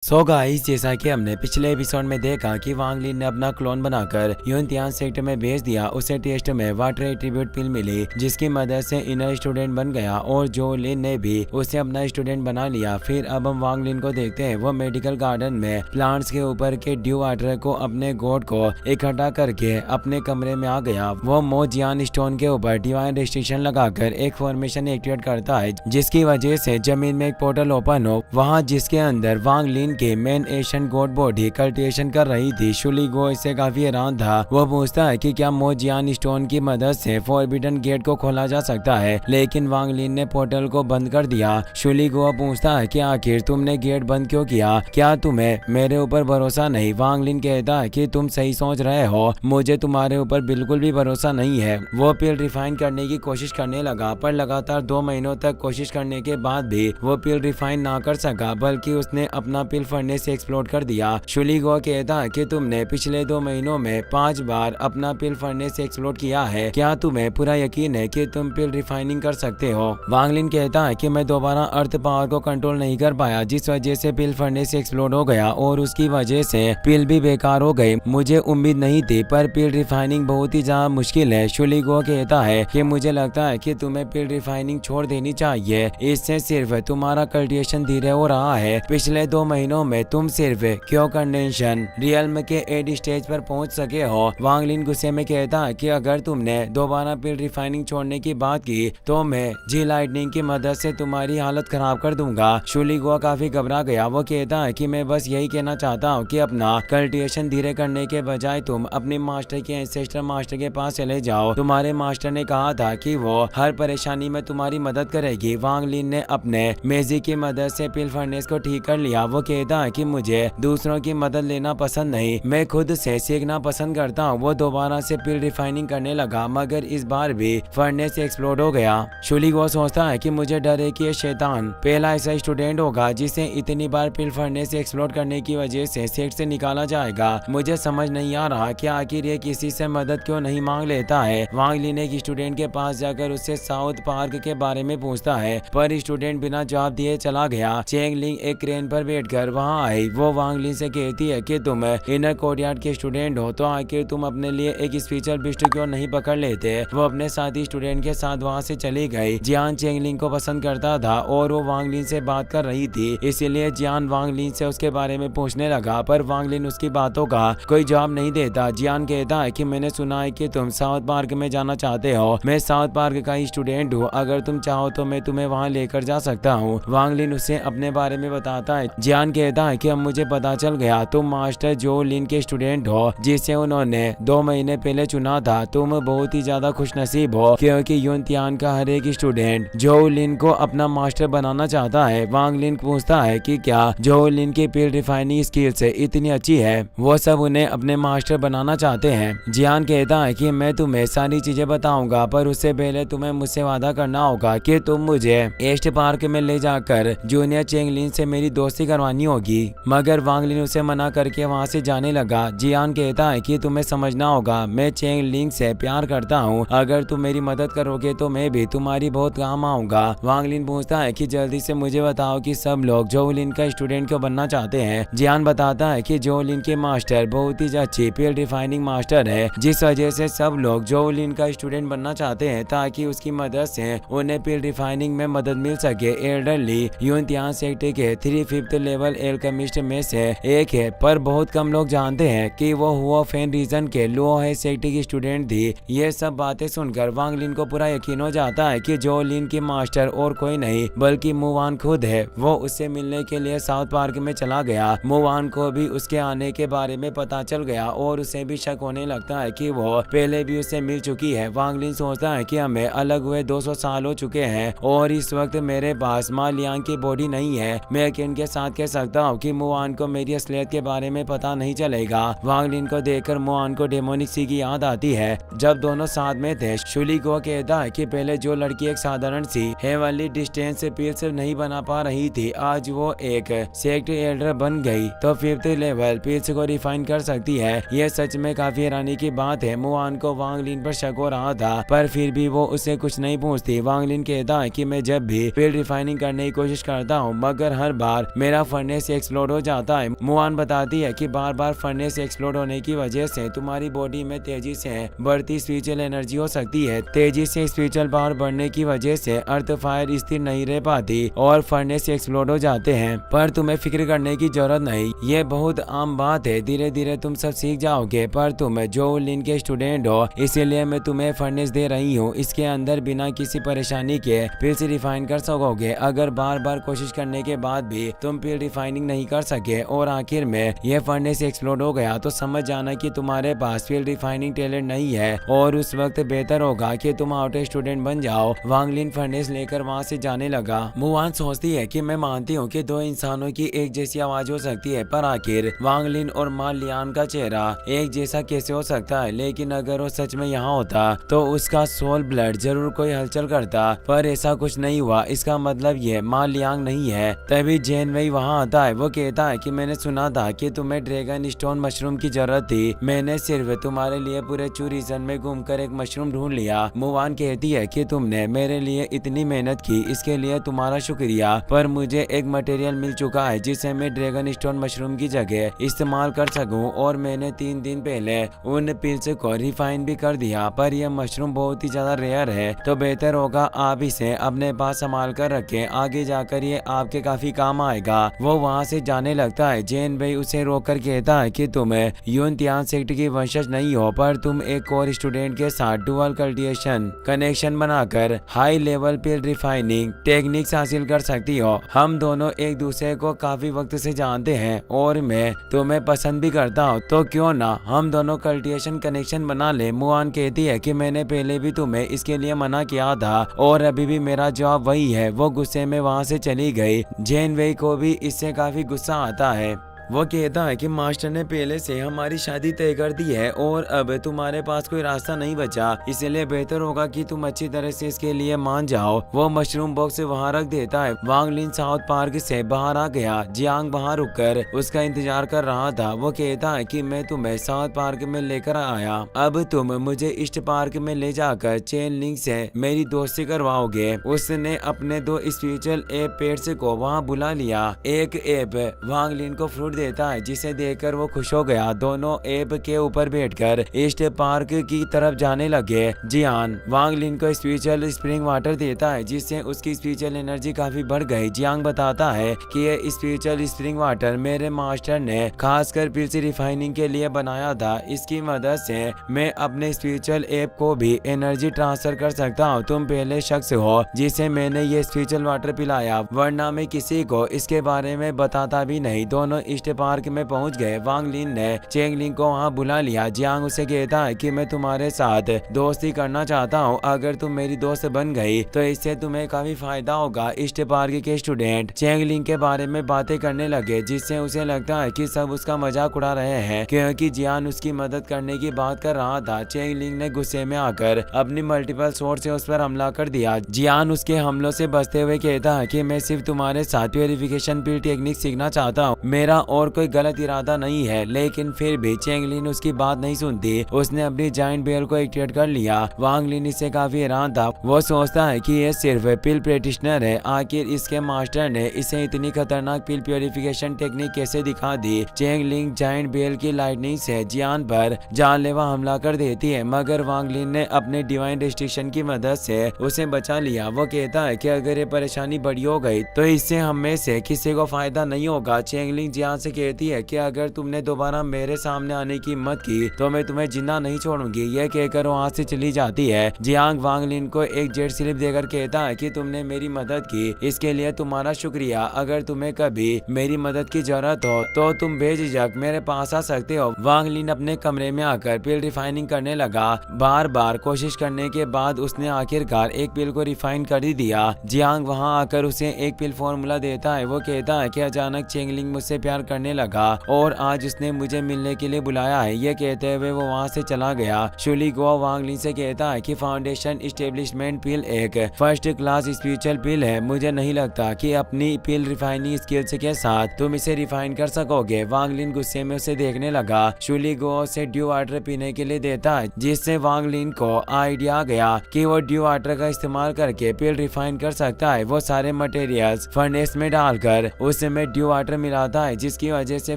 So guys, जैसा कि हमने पिछले एपिसोड में देखा कि वांग लिन ने अपना क्लोन बनाकर युनतियान सेक्टर में भेज दिया। उसे टेस्ट में वाटर एट्रीब्यूट पिल मिली, जिसकी मदद से इनर स्टूडेंट बन गया और जो लिन ने भी उसे अपना स्टूडेंट बना लिया। फिर अब हम वांग लिन को देखते हैं, वो मेडिकल गार्डन में प्लांट्स के ऊपर के ड्यू वाटर को अपने गोड को इकट्ठा करके अपने कमरे में आ गया। वो मो जियान स्टोन के ऊपर डिवाइन रिस्ट्रिक्शन लगाकर एक फॉर्मेशन एक्टिवेट करता है, जिसकी वजह से जमीन में एक पोर्टल ओपन हो वहाँ, जिसके अंदर वांग लिन के main Asian God body cultivation कर रही थी। शुली गो इससे काफी हैरान था। वो पूछता है कि क्या मो जियान स्टोन की मदद से फॉरबिडन गेट को खोला जा सकता है, लेकिन वांग लिन ने पोर्टल को बंद कर दिया। शुली गो पूछता है कि आखिर तुमने गेट बंद क्यों किया, क्या तुम्हें मेरे ऊपर भरोसा नहीं। वांग लिन कहता है कि तुम सही सोच रहे हो, मुझे तुम्हारे ऊपर बिल्कुल भी भरोसा नहीं है। वो पिल रिफाइन करने की कोशिश करने लगा, पर लगातार 2 महीनों तक कोशिश करने के बाद भी वो पिल रिफाइन ना कर सका, बल्कि उसने अपना पिल फर्नेस से एक्सप्लोड कर दिया। शुली गो कहता है कि तुमने पिछले 2 महीनों में 5 बार अपना पिल फर्नेस से एक्सप्लोड किया है, क्या तुम्हें पूरा यकीन है कि तुम पिल रिफाइनिंग कर सकते हो। वांग लिन कहता है कि मैं दोबारा अर्थ पावर को कंट्रोल नहीं कर पाया, जिस वजह से पिल फर्नेस से एक्सप्लोड हो गया और उसकी वजह से पिल भी बेकार हो गई। मुझे उम्मीद नहीं थी, पर पिल रिफाइनिंग बहुत ही ज्यादा मुश्किल है। शुली गो कहता है कि मुझे लगता है कि तुम्हें पिल रिफाइनिंग छोड़ देनी चाहिए, इससे सिर्फ तुम्हारा कल्टिवेशन धीरे हो रहा है। पिछले 2 महीनों में तुम सिर्फ क्यों कंडेंशन रियल्म के 8 स्टेज पर पहुंच सके हो। वांग लिन गुस्से में कहता है कि अगर तुमने दोबारा पिल रिफाइनिंग छोड़ने की बात की तो मैं जी लाइटनिंग की मदद से तुम्हारी हालत खराब कर दूंगा। शुली गो काफी घबरा गया। वो कहता है कि मैं बस यही कहना चाहता हूँ कि अपना कल्टिवेशन धीरे करने के बजाय तुम अपने मास्टर के एंसेस्टर मास्टर के पास चले जाओ। तुम्हारे मास्टर ने कहा था कि वो हर परेशानी में तुम्हारी मदद करेगी। वांग लिन ने अपने मेजी की मदद से पिल फर्नेस को ठीक कर लिया। वो कहता है कि मुझे दूसरों की मदद लेना पसंद नहीं, मैं खुद से सीखना पसंद करता हूँ। वो दोबारा से पिल रिफाइनिंग करने लगा, मगर इस बार भी फर्नेस एक्सप्लोड हो गया। शुली गो सोचता है कि मुझे डर है कि ये शैतान पहला ऐसा स्टूडेंट होगा जिसे इतनी बार पिल फर्नेस एक्सप्लोड करने की वजह से सेक्ट से निकाला जाएगा। मुझे समझ नहीं आ रहा कि आखिर ये किसी से मदद क्यों नहीं मांग लेता है। वांग लिन एक स्टूडेंट के पास जाकर उससे साउथ पार्क के बारे में पूछता है, पर स्टूडेंट बिना जवाब दिए चला गया। चेंग लिंग एक क्रेन पर बैठकर वहाँ आई। वो वांग लिन से कहती है कि तुम इनर कोर्टयार्ड के स्टूडेंट हो, तो आखिर तुम अपने लिए एक स्पेशल बिस्ट क्यों नहीं पकड़ लेते। वो अपने साथी स्टूडेंट के साथ वहाँ से चली गई। जियान चेंग लिंग को पसंद करता था और वो वांग लिन से बात कर रही थी, इसीलिए जियान वांग लिन से उसके बारे में पूछने लगा, पर वांग लिन उसकी बातों का कोई जवाब नहीं देता। जियान कहता है कि मैंने सुना है कि तुम साउथ पार्क में जाना चाहते हो, मैं साउथ पार्क का ही स्टूडेंट हूँ, अगर तुम चाहो तो मैं तुम्हें वहाँ लेकर जा सकता हूँ। वांग लिन उसे अपने बारे में बताता है। जियान कहता है कि अब मुझे पता चल गया, तुम मास्टर जो लिन के स्टूडेंट हो जिसे उन्होंने 2 महीने पहले चुना था। तुम बहुत ही ज्यादा खुशनसीब हो, क्योंकि युनतियान का हर एक स्टूडेंट जो लिन को अपना मास्टर बनाना चाहता है। वांग लिन पूछता है कि क्या जो लिन की पिल रिफाइनिंग स्किल्स इतनी अच्छी है, वो सब उन्हें अपने मास्टर बनाना चाहते हैं। जियान कहता है कि मैं तुम्हें सारी चीजें बताऊंगा, पर उससे पहले तुम्हें मुझसे वादा करना होगा कि तुम मुझे ईस्ट पार्क में ले जाकर जूनियर चेंग लिन से मेरी दोस्ती करवानी होगी। मगर वांग लिन उसे मना करके वहाँ से जाने लगा। जियान कहता है कि तुम्हें समझना होगा, मैं चेंग लिंग से प्यार करता हूँ, अगर तुम मेरी मदद करोगे तो मैं भी तुम्हारी बहुत काम आऊंगा। वांग लिन पूछता है कि जल्दी से मुझे बताओ कि सब लोग जो लिन का स्टूडेंट क्यों बनना चाहते हैं। जियान बताता है कि जो लिन के मास्टर बहुत ही अच्छी पिल रिफाइनिंग मास्टर है, जिस वजह से सब लोग जो लिन का स्टूडेंट बनना चाहते हैं, ताकि उसकी मदद से उन्हें पिल रिफाइनिंग में मदद मिल सके। एल्डरली युनतियान सेक्टर के 3/5 लेवल एल्केमिस्ट में से एक है, पर बहुत कम लोग जानते हैं कि वो हुआ फैन रीजन के लो है सेक्टर की स्टूडेंट थी। ये सब बातें सुनकर वांग लिन को पूरा यकीन हो जाता है कि जो लिन की मास्टर और कोई नहीं बल्कि मुवान खुद है। वो उससे मिलने के लिए साउथ पार्क में चला गया। मुवान को भी उसके आने के बारे में पता चल गया और उसे भी शक होने लगता है कि वो पहले भी उससे मिल चुकी है। वांग लिन सोचता है कि हमें अलग हुए 200 साल हो चुके हैं और इस वक्त मेरे पास मा लियांग की बॉडी नहीं है। मैं यकीन के साथ कह सकता हूँ कि मुवान को मेरी असलियत के बारे में पता नहीं चलेगा। वांग लिन को देखकर मुआन को डेमोनिक सी की याद आती है, जब दोनों साथ में थे। शुली को कहता है कि पहले जो लड़की एक साधारण सी हेवनली डिस्टेंस से पिल्स नहीं बना पा रही थी, आज वो एक सेक्ट एल्डर बन गई, तो 5th लेवल पिल्स को रिफाइन कर सकती है। यह सच में काफी हैरानी की बात है। मुआन को वांग लिन पर शक हो रहा था, पर फिर भी वो उससे कुछ नहीं पूछती। वांग लिन कहता है कि मैं जब भी पिल रिफाइनिंग करने की कोशिश करता हूँ, मगर हर बार मेरा फर्नेस फर्नेस एक्सप्लोड हो जाता है। मुआन बताती है कि बार बार फर्नेस एक्सप्लोड होने की वजह से तुम्हारी बॉडी में तेजी से बढ़ती स्पिरिचुअल एनर्जी हो सकती है। तेजी से स्पिरिचुअल पावर बढ़ने की वजह से अर्थ फायर स्थिर नहीं रह पाती और फर्नेस एक्सप्लोड हो जाते हैं। पर तुम्हें फिक्र करने की जरूरत नहीं, ये बहुत आम बात है। धीरे धीरे तुम सब सीख जाओगे। पर तुम जो लिन के स्टूडेंट हो, इसीलिए मैं तुम्हें फर्नेस दे रही हूँ। इसके अंदर बिना किसी परेशानी के फिर से रिफाइन कर सकोगे। अगर बार बार कोशिश करने के बाद भी तुम फिर रिफाइनिंग नहीं कर सके और आखिर में यह फर्नेस एक्सप्लोड हो गया, तो समझ जाना कि तुम्हारे पास फिर रिफाइनिंग टैलेंट नहीं है और उस वक्त बेहतर होगा कि तुम आउटर स्टूडेंट बन जाओ। वांग लिन फर्नेस लेकर वहाँ से जाने लगा। मुआन सोचती है कि मैं मानती हूँ कि दो इंसानों की एक जैसी आवाज हो सकती है, पर आखिर वांग लिन और मा लियान का चेहरा एक जैसा कैसे हो सकता है। लेकिन अगर वो सच में यहाँ होता तो उसका सोल ब्लड जरूर कोई हलचल करता, पर ऐसा कुछ नहीं हुआ। इसका मतलब ये मा लियांग नहीं है। तभी जेन वेई वहाँ आता है। वो कहता है कि मैंने सुना था कि तुम्हें ड्रैगन स्टोन मशरूम की जरूरत थी। मैंने सिर्फ तुम्हारे लिए पूरे चू रीजन में घूमकर एक मशरूम ढूंढ लिया। मुआन कहती है कि तुमने मेरे लिए इतनी मेहनत की, इसके लिए तुम्हारा शुक्रिया। पर मुझे एक मटेरियल मिल चुका है जिसे मैं ड्रैगन स्टोन मशरूम की जगह इस्तेमाल कर सकूं और मैंने 3 दिन पहले उन पिल्स को रिफाइन भी कर दिया। पर यह मशरूम बहुत ही ज्यादा रेयर है, तो बेहतर होगा आप इसे अपने पास संभाल कर रखें। आगे जाकर ये आपके काफी काम आएगा। वो वहाँ से जाने लगता है। जेन वेई उसे रोककर कहता है कि तुम यून तियान सेक्ट की वंशज नहीं हो, पर तुम एक और स्टूडेंट के साथ डुअल कल्टिवेशन कनेक्शन बनाकर हाई लेवल पिल रिफाइनिंग टेक्निक्स हासिल कर सकती हो। हम दोनों एक दूसरे को काफी वक्त से जानते हैं और मैं तुम्हें पसंद भी करता हूँ, तो क्यों ना हम दोनों कल्टिवेशन कनेक्शन बना ले। मुआन कहती है कि मैंने पहले भी तुम्हें इसके लिए मना किया था और अभी भी मेरा जवाब वही है। वो गुस्से में वहाँ से चली गई। जेन वेई को भी इससे काफी गुस्सा आता है। वो कहता है कि मास्टर ने पहले से हमारी शादी तय कर दी है और अब तुम्हारे पास कोई रास्ता नहीं बचा, इसलिए बेहतर होगा कि तुम अच्छी तरह से इसके लिए मान जाओ। वो मशरूम बॉक्स वहाँ रख देता है। वांग लिन साउथ पार्क से बाहर आ गया। जियांग वहाँ रुककर उसका इंतजार कर रहा था। वो कहता है कि मैं तुम्हें साउथ पार्क में लेकर आया, अब तुम मुझे ईस्ट पार्क में ले जाकर चेन लिंक से मेरी दोस्ती करवाओगे। उसने अपने 2 स्पिरिचुअल एप पेट्स को वहाँ बुला लिया। एक एप वांग लिन को फ्रूट देता है, जिसे देखकर वो खुश हो गया। दोनों एप के ऊपर बैठकर ईस्ट पार्क की तरफ जाने लगे। जियान वांग लिन को स्पिरिचुअल स्प्रिंग वाटर देता है, जिससे उसकी स्पिरिचुअल एनर्जी काफी बढ़ गई। जियांग बताता है कि ये स्पिरिचुअल स्प्रिंग वाटर मेरे मास्टर ने खासकर फिर से रिफाइनिंग के लिए बनाया था। इसकी मदद से मैं अपने स्पिरिचुअल एप को भी एनर्जी ट्रांसफर कर सकता हूँ। तुम पहले शख्स हो जिसे मैंने ये स्पिरिचुअल वाटर पिलाया, वरना मैं किसी को इसके बारे में बताता भी नहीं। दोनों ईस्ट पार्क में पहुंच गए। वांग लिन ने चेंग लिंग को वहां बुला लिया। जियांग उसे कहता है कि मैं तुम्हारे साथ दोस्ती करना चाहता हूं। अगर तुम मेरी दोस्त बन गई तो इससे तुम्हें काफी फायदा होगा। ईस्ट पार्क के स्टूडेंट चेंग लिंग के बारे में बातें करने लगे, जिससे उसे लगता है कि सब उसका मजाक उड़ा रहे हैं, क्योंकि जियान उसकी मदद करने की बात कर रहा था। चेंग लिंग ने गुस्से में आकर अपनी मल्टीपल सोर्स से उस पर हमला कर दिया। जियान उसके हमलों से बचते हुए कहता है कि मैं सिर्फ तुम्हारे साथ प्यूरिफिकेशन पिल टेक्निक सीखना चाहता हूँ, मेरा और कोई गलत इरादा नहीं है। लेकिन फिर भी चेंग लिन उसकी बात नहीं सुनती। उसने अपनी जाइंट बेल को एक्टिवेट कर लिया। वांग लिन इससे काफी हैरान था। वो सोचता है कि ये सिर्फ पिल प्रैक्टिशनर है, आखिर इसके मास्टर ने इसे इतनी खतरनाक पिल प्यूरिफिकेशन टेक्निक कैसे दिखा दी। चेंग लिंग जाइंट बेल की लाइटनिंग से जियान पर जानलेवा हमला कर देती है, मगर वांग लिन ने अपने डिवाइन रेस्ट्रिक्शन की मदद से उसे बचा लिया। वो कहता है कि अगर ये परेशानी बड़ी हो गई तो इससे हम में से किसी को फायदा नहीं होगा। चेंग लिंग जियान से कहती है कि अगर तुमने दोबारा मेरे सामने आने की हिम्मत की तो मैं तुम्हें जिंदा नहीं छोड़ूंगी। यह कहकर वहाँ से चली जाती है। जियांग वांग लिन को एक जेट स्लिप देकर कहता है कि तुमने मेरी मदद की, इसके लिए तुम्हारा शुक्रिया। अगर तुम्हें कभी मेरी मदद की जरूरत हो तो तुम बेझिझक मेरे पास आ सकते हो। वांग लिन अपने कमरे में आकर पिल रिफाइनिंग करने लगा। बार बार कोशिश करने के बाद उसने आखिरकार एक पिल को रिफाइन कर ही दिया। जियांग वहाँ आकर उसे एक पिल फॉर्मूला देता है। वो कहता है कि अचानक चेंग लिंग मुझसे प्यार करने लगा और आज उसने मुझे मिलने के लिए बुलाया है। ये कहते हुए वो वहाँ से चला गया। शुली गुओ वांग लिन से कहता है कि फाउंडेशन इस्टेब्लिशमेंट पिल एक फर्स्ट क्लास स्पिरिचुअल पिल है। मुझे नहीं लगता कि अपनी पिल रिफाइनिंग स्किल्स के साथ तुम इसे रिफाइन कर सकोगे। वांग लिन गुस्से में उसे देखने लगा। शुली गुओ से ड्यू वाटर पीने के लिए देता है, जिससे वांग लिन को आइडिया आ गया कि वो ड्यू वाटर का इस्तेमाल करके पिल रिफाइन कर सकता है। वो सारे मटेरियल्स फर्नेस में डालकर उसमें ड्यू वाटर मिलाता है, जिसकी वजह से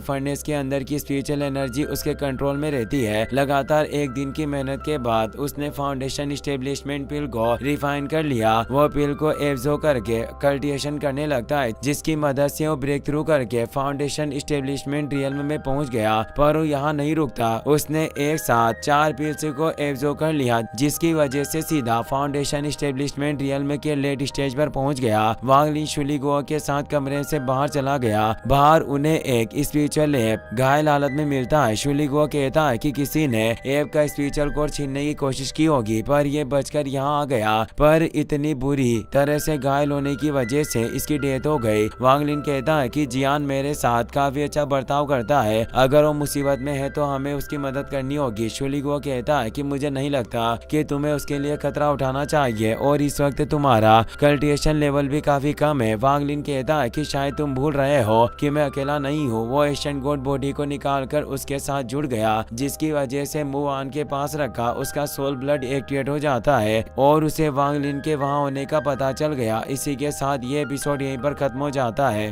फर्नेस के अंदर की स्पिरिचुअल एनर्जी उसके कंट्रोल में रहती है। लगातार एक दिन की मेहनत के बाद उसने फाउंडेशन इस्टेब्लिशमेंट पिल को रिफाइन कर लिया। वो पिल को एब्जॉर्ब करके कल्टिवेशन करने लगता है, जिसकी मदद से वो ब्रेक थ्रू करके फाउंडेशन इस्टेब्लिशमेंट रियल्म में पहुंच गया। पर वो यहाँ नहीं रुकता, उसने एक साथ 4 पिल्स को एब्जॉर्ब कर लिया, जिसकी वजह से सीधा फाउंडेशन इस्टेब्लिशमेंट रियल्म के लेट स्टेज पर पहुंच गया। वांग लिन शुली गुओ के साथ कमरे से बाहर चला गया। बाहर उन्हें एक स्पिरिचुअल लैब घायल हालत में मिलता है। शुली गुओ कहता है कि किसी ने ऐप का स्पिरिचुअल कोर छीनने की कोशिश की होगी, पर ये बचकर यहाँ आ गया, पर इतनी बुरी तरह से घायल होने की वजह से इसकी डेथ हो गई। वांग लिन कहता है कि जियान मेरे साथ काफी अच्छा बर्ताव करता है, अगर वो मुसीबत में है तो हमें उसकी मदद करनी होगी। शुली गुओ कहता है कि मुझे नहीं लगता कि तुम्हें उसके लिए खतरा उठाना चाहिए और इस वक्त तुम्हारा कल्टिवेशन लेवल भी काफी कम है। वांग लिन कहता है कि शायद तुम भूल रहे हो कि मैं अकेला नहीं हूँ। वो एशियन गॉड बॉडी को निकालकर उसके साथ जुड़ गया, जिसकी वजह से मुआन के पास रखा उसका सोल ब्लड एक्टिवेट हो जाता है और उसे वांग लिन के वहाँ होने का पता चल गया। इसी के साथ ये एपिसोड यहीं पर खत्म हो जाता है।